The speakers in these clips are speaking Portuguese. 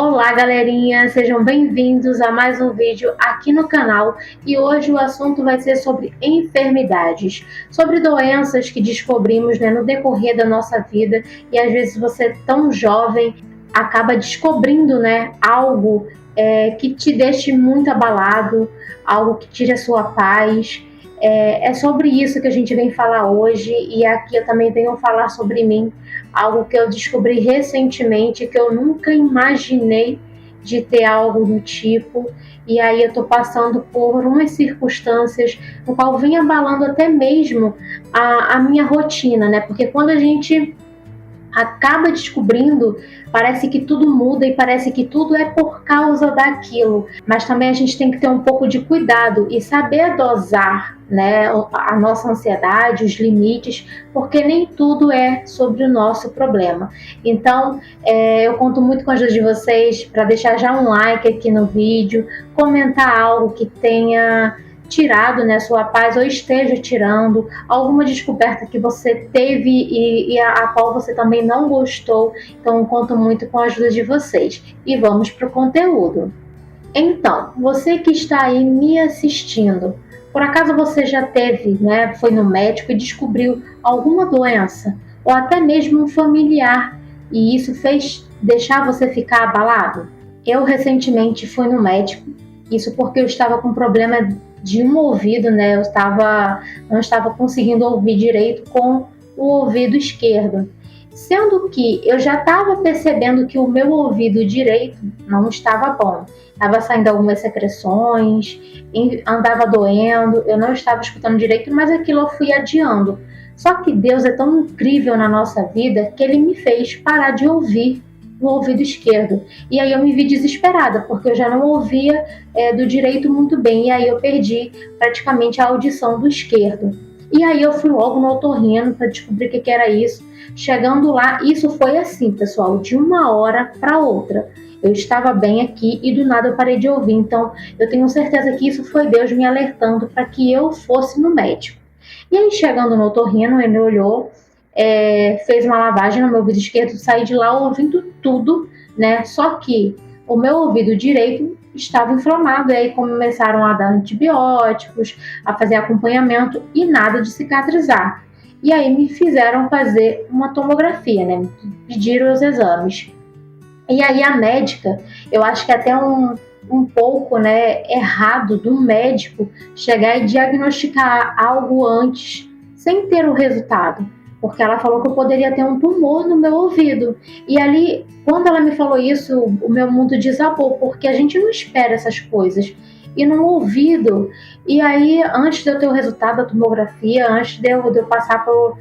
Olá, galerinha, sejam bem-vindos a mais um vídeo aqui no canal e hoje o assunto vai ser sobre enfermidades, sobre doenças que descobrimos, no decorrer da nossa vida e às vezes você tão jovem acaba descobrindo, algo que te deixe muito abalado, algo que tire a sua paz. É sobre isso que a gente vem falar hoje e aqui eu também venho falar sobre mim, algo que eu descobri recentemente, que eu nunca imaginei de ter algo do tipo, e aí eu tô passando por umas circunstâncias no qual vem abalando até mesmo a minha rotina, né? Porque quando a gente acaba descobrindo, parece que tudo muda e parece que tudo é por causa daquilo. Mas também a gente tem que ter um pouco de cuidado e saber dosar, a nossa ansiedade, os limites, porque nem tudo é sobre o nosso problema. Então, eu conto muito com a ajuda de vocês para deixar já um like aqui no vídeo, comentar algo que tenha tirado, sua paz ou esteja tirando, alguma descoberta que você teve e a qual você também não gostou. Então, eu conto muito com a ajuda de vocês. E vamos para o conteúdo. Então, você que está aí me assistindo, por acaso você já teve, foi no médico e descobriu alguma doença, ou até mesmo um familiar, e isso fez deixar você ficar abalado? Eu recentemente fui no médico, isso porque eu estava com problema de um ouvido, não estava conseguindo ouvir direito com o ouvido esquerdo. Sendo que eu já estava percebendo que o meu ouvido direito não estava bom. Estava saindo algumas secreções, andava doendo, eu não estava escutando direito, mas aquilo eu fui adiando. Só que Deus é tão incrível na nossa vida que Ele me fez parar de ouvir no ouvido esquerdo. E aí eu me vi desesperada, porque eu já não ouvia do direito muito bem, e aí eu perdi praticamente a audição do esquerdo. E aí eu fui logo no otorrino para descobrir o que era isso. Chegando lá, isso foi assim, pessoal, de uma hora para outra. Eu estava bem aqui e do nada eu parei de ouvir. Então, eu tenho certeza que isso foi Deus me alertando para que eu fosse no médico. E aí, chegando no otorrino, ele olhou, fez uma lavagem no meu ouvido esquerdo, saí de lá ouvindo tudo, né? Só que o meu ouvido direito estava inflamado, e aí começaram a dar antibióticos, a fazer acompanhamento e nada de cicatrizar. E aí me fizeram fazer uma tomografia, né? Pediram os exames. E aí a médica, eu acho que até um pouco, errado do médico chegar e diagnosticar algo antes, sem ter o resultado. Porque ela falou que eu poderia ter um tumor no meu ouvido. E ali, quando ela me falou isso, o meu mundo desabou, porque a gente não espera essas coisas. E no ouvido, e aí, antes de eu ter o resultado da tomografia, antes de eu passar por,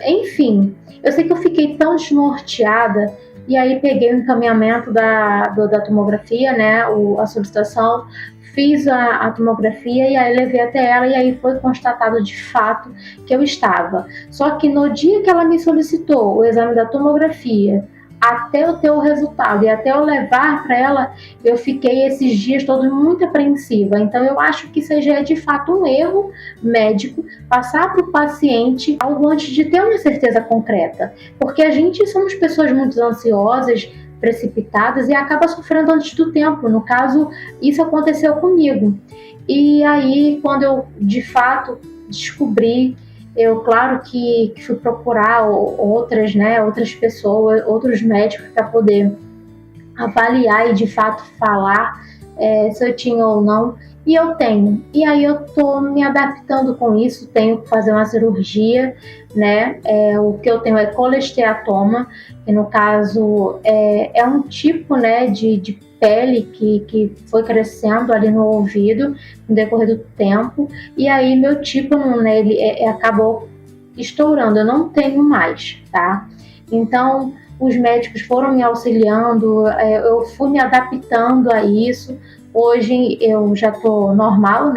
enfim, eu sei que eu fiquei tão desnorteada. E aí peguei o encaminhamento da tomografia, a solicitação, fiz a tomografia e aí levei até ela e aí foi constatado de fato que eu estava. Só que no dia que ela me solicitou o exame da tomografia, até eu ter o resultado e até eu levar para ela, eu fiquei esses dias todos muito apreensiva. Então eu acho que isso já é de fato um erro médico, passar para o paciente algo antes de ter uma certeza concreta. Porque a gente somos pessoas muito ansiosas, precipitadas e acaba sofrendo antes do tempo. No caso, isso aconteceu comigo. E aí, quando eu de fato descobri, eu, claro que fui procurar outras pessoas, outros médicos para poder avaliar e de fato falar se eu tinha ou não. E eu tenho. E aí eu tô me adaptando com isso, tenho que fazer uma cirurgia, o que eu tenho é colesteatoma, que no caso é um tipo, de pele que foi crescendo ali no ouvido no decorrer do tempo, e aí meu tipo, ele acabou estourando, eu não tenho mais, tá? Então, os médicos foram me auxiliando, eu fui me adaptando a isso. Hoje eu já estou normal,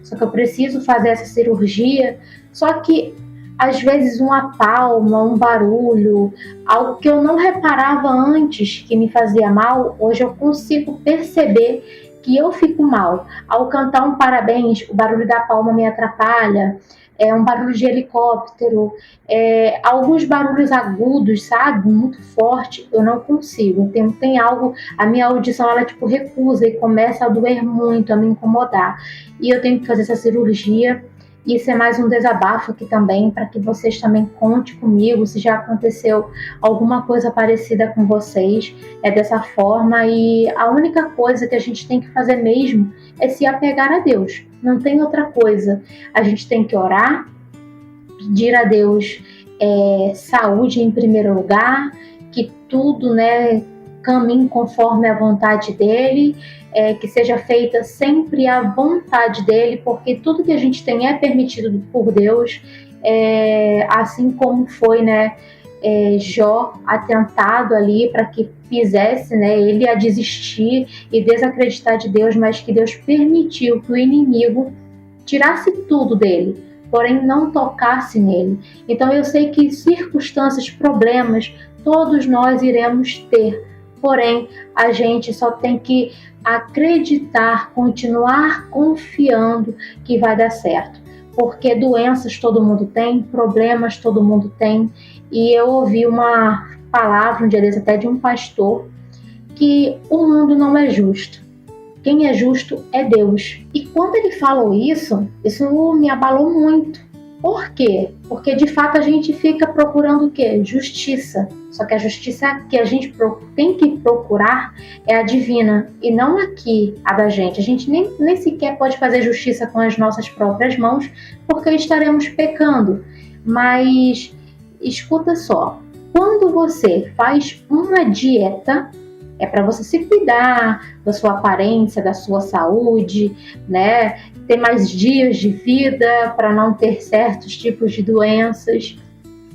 só que eu preciso fazer essa cirurgia. Só que às vezes uma palma, um barulho, algo que eu não reparava antes que me fazia mal, hoje eu consigo perceber que eu fico mal. Ao cantar um parabéns, o barulho da palma me atrapalha. um barulho de helicóptero, alguns barulhos agudos, sabe? Muito forte, eu não consigo. Tem algo, a minha audição, ela tipo recusa e começa a doer muito, a me incomodar. E eu tenho que fazer essa cirurgia. Isso é mais um desabafo aqui também, para que vocês também contem comigo se já aconteceu alguma coisa parecida com vocês. É dessa forma, e a única coisa que a gente tem que fazer mesmo é se apegar a Deus. Não tem outra coisa. A gente tem que orar, pedir a Deus saúde em primeiro lugar, que tudo, né, caminhe conforme a vontade dele, que seja feita sempre a vontade dele, porque tudo que a gente tem é permitido por Deus, assim como foi, né, Jó atentado ali para que fizesse, né, ele a desistir e desacreditar de Deus, mas que Deus permitiu que o inimigo tirasse tudo dele, porém não tocasse nele. Então eu sei que circunstâncias, problemas, todos nós iremos ter, porém a gente só tem que acreditar, continuar confiando que vai dar certo, porque doenças todo mundo tem, problemas todo mundo tem. E eu ouvi uma palavra um dia desse, até de um pastor, que o mundo não é justo. Quem é justo é Deus. E quando ele falou isso me abalou muito. Por quê? Porque de fato a gente fica procurando o quê? Justiça. Só que a justiça que a gente tem que procurar é a divina e não aqui a da gente. A gente nem sequer pode fazer justiça com as nossas próprias mãos, porque estaremos pecando. Mas escuta só, quando você faz uma dieta, é para você se cuidar da sua aparência, da sua saúde, né? Ter mais dias de vida para não ter certos tipos de doenças.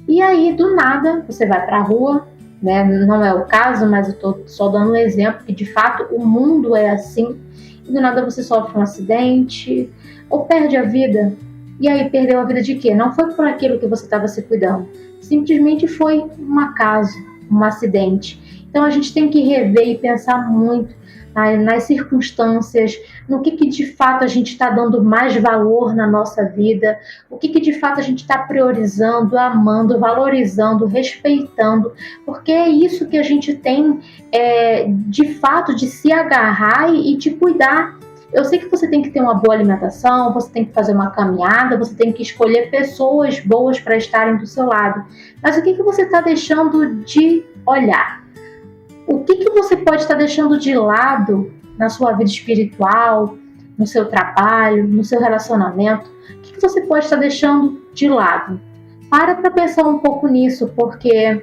E aí, do nada, você vai para a rua, né? Não é o caso, mas eu estou só dando um exemplo que, de fato, o mundo é assim. E do nada você sofre um acidente ou perde a vida. E aí, perdeu a vida de quê? Não foi por aquilo que você estava se cuidando. Simplesmente foi um acaso, um acidente. Então a gente tem que rever e pensar muito nas circunstâncias, no que de fato a gente está dando mais valor na nossa vida, o que de fato a gente está priorizando, amando, valorizando, respeitando, porque é isso que a gente tem de fato de se agarrar e de cuidar. Eu sei que você tem que ter uma boa alimentação, você tem que fazer uma caminhada, você tem que escolher pessoas boas para estarem do seu lado. Mas o que você está deixando de olhar? O que você pode estar deixando de lado na sua vida espiritual, no seu trabalho, no seu relacionamento? O que você pode estar deixando de lado? Para pensar um pouco nisso, porque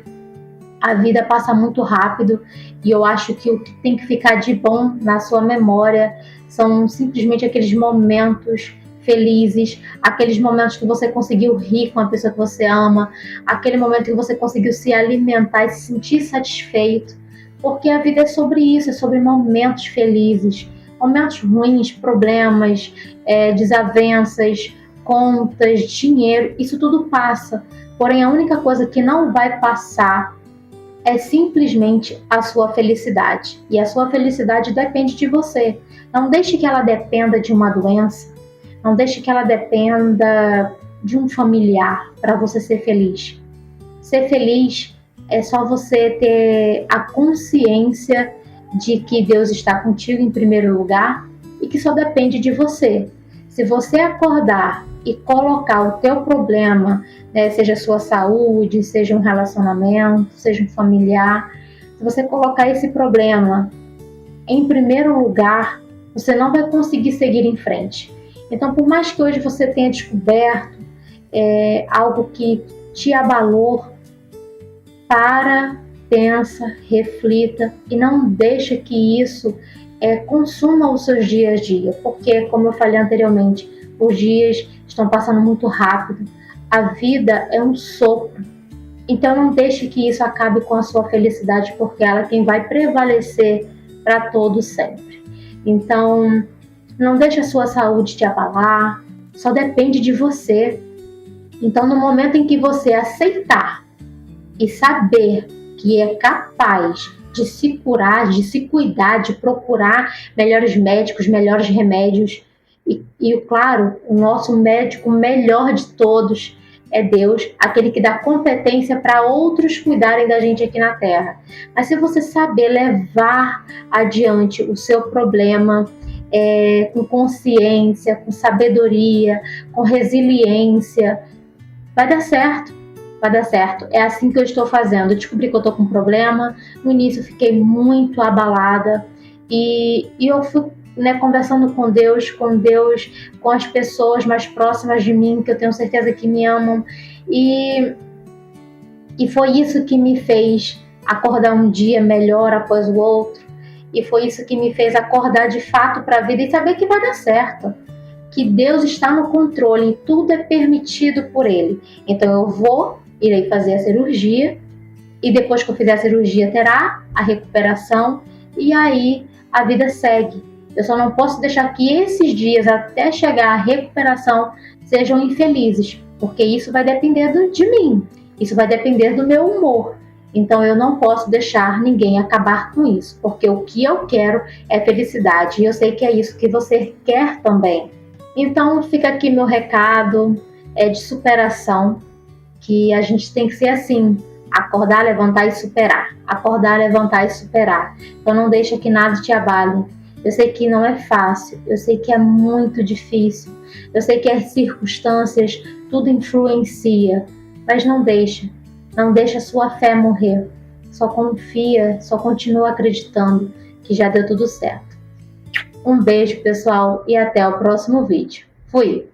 a vida passa muito rápido e eu acho que o que tem que ficar de bom na sua memória são simplesmente aqueles momentos felizes, aqueles momentos que você conseguiu rir com a pessoa que você ama, aquele momento que você conseguiu se alimentar e se sentir satisfeito, porque a vida é sobre isso, é sobre momentos felizes, momentos ruins, problemas, desavenças, contas, dinheiro, isso tudo passa, porém a única coisa que não vai passar é simplesmente a sua felicidade. E a sua felicidade depende de você. Não deixe que ela dependa de uma doença. Não deixe que ela dependa de um familiar para você ser feliz. Ser feliz é só você ter a consciência de que Deus está contigo em primeiro lugar e que só depende de você. Se você acordar e colocar o teu problema, né, seja a sua saúde, seja um relacionamento, seja um familiar, se você colocar esse problema em primeiro lugar, você não vai conseguir seguir em frente. Então, por mais que hoje você tenha descoberto algo que te abalou, pensa, reflita e não deixe que isso consuma os seus dias a dia, porque, como eu falei anteriormente, os dias estão passando muito rápido, a vida é um sopro, então não deixe que isso acabe com a sua felicidade, porque ela é quem vai prevalecer para todo sempre. Então, não deixe a sua saúde te abalar, só depende de você. Então, no momento em que você aceitar e saber que é capaz de se curar, de se cuidar, de procurar melhores médicos, melhores remédios, E claro, o nosso médico melhor de todos é Deus, aquele que dá competência para outros cuidarem da gente aqui na Terra. Mas se você saber levar adiante o seu problema com consciência, com sabedoria, com resiliência, vai dar certo. Vai dar certo. É assim que eu estou fazendo. Eu descobri que eu estou com um problema. No início eu fiquei muito abalada e eu fui conversando com Deus, com as pessoas mais próximas de mim, que eu tenho certeza que me amam. E foi isso que me fez acordar um dia melhor após o outro. E foi isso que me fez acordar de fato para a vida e saber que vai dar certo. Que Deus está no controle e tudo é permitido por Ele. Então eu irei fazer a cirurgia e depois que eu fizer a cirurgia terá a recuperação e aí a vida segue. Eu só não posso deixar que esses dias até chegar a recuperação sejam infelizes, porque isso vai depender de mim, isso vai depender do meu humor. Então eu não posso deixar ninguém acabar com isso, porque o que eu quero é felicidade e eu sei que é isso que você quer também. Então fica aqui meu recado de superação, que a gente tem que ser assim, acordar, levantar e superar, acordar, levantar e superar. Então não deixa que nada te abale. Eu sei que não é fácil, eu sei que é muito difícil, eu sei que as circunstâncias, tudo influencia, mas não deixa a sua fé morrer. Só confia, só continua acreditando que já deu tudo certo. Um beijo, pessoal, e até o próximo vídeo. Fui!